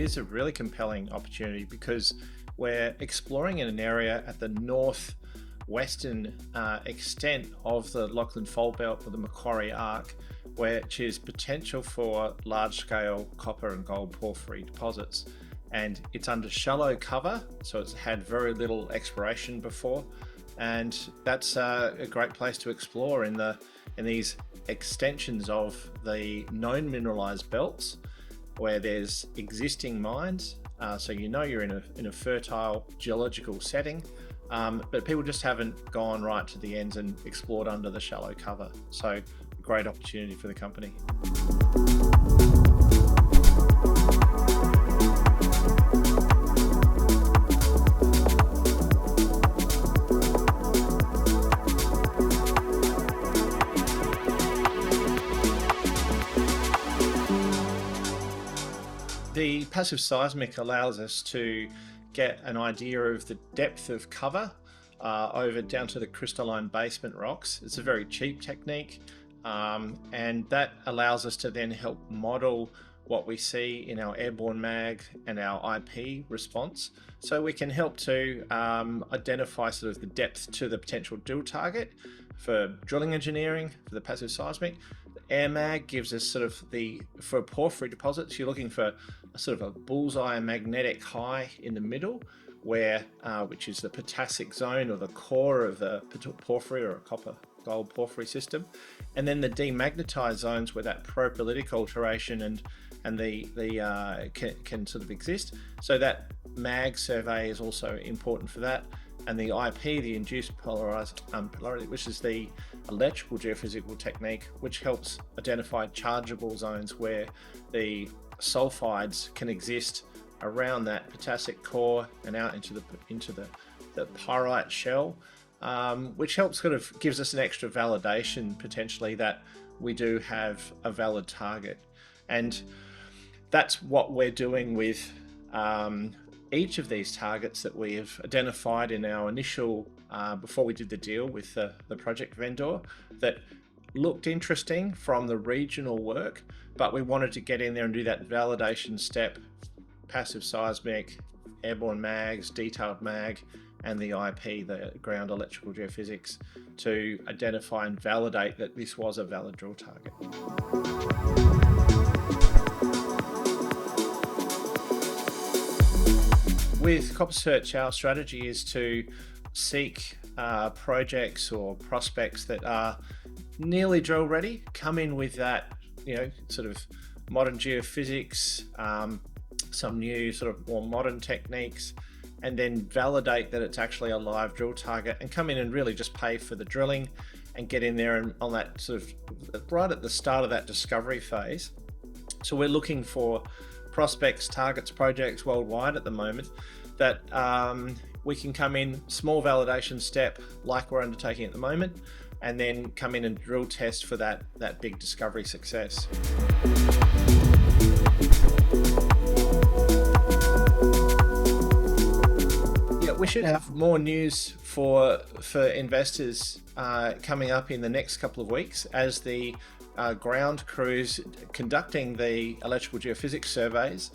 is a really compelling opportunity because we're exploring in an area at the northwestern extent of the Lachlan Fold Belt or the Macquarie Arc, which is potential for large-scale copper and gold porphyry deposits. And it's under shallow cover, so it's had very little exploration before, and that's a great place to explore in these extensions of the known mineralized belts where there's existing mines, so you know you're in a fertile geological setting, but people just haven't gone right to the ends and explored under the shallow cover. So a great opportunity for the company. The passive seismic allows us to get an idea of the depth of cover over down to the crystalline basement rocks. It's a very cheap technique, and that allows us to then help model what we see in our airborne mag and our IP response. So we can help to identify sort of the depth to the potential drill target for drilling engineering for the passive seismic. The air mag gives us sort of for porphyry deposits, you're looking for a sort of a bullseye magnetic high in the middle, where which is the potassic zone or the core of the porphyry or a copper gold porphyry system, and then the demagnetized zones where that propylitic alteration and can sort of exist. So that mag survey is also important for that. And the IP, the induced polarized polarity, which is the electrical geophysical technique, which helps identify chargeable zones where the sulfides can exist around that potassic core and out into the pyrite shell, which helps sort of gives us an extra validation potentially that we do have a valid target. And that's what we're doing with each of these targets that we have identified in our initial, before we did the deal with the project vendor, that looked interesting from the regional work, but we wanted to get in there and do that validation step, passive seismic, airborne mags, detailed mag, and the IP, the ground electrical geophysics, to identify and validate that this was a valid drill target. With Copper Search, our strategy is to seek projects or prospects that are nearly drill ready, come in with that, sort of modern geophysics, some new sort of more modern techniques, and then validate that it's actually a live drill target and come in and really just pay for the drilling and get in there and on that sort of right at the start of that discovery phase. So we're looking for prospects, targets, projects worldwide at the moment that we can come in, small validation step like we're undertaking at the moment, and then come in and drill test for that big discovery success. Yeah, we should have more news for investors coming up in the next couple of weeks as the ground crews conducting the electrical geophysics surveys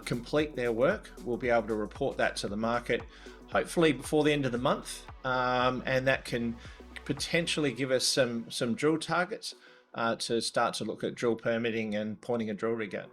complete their work. We'll be able to report that to the market hopefully before the end of the month, and that can potentially give us some drill targets to start to look at drill permitting and pointing a drill rig at.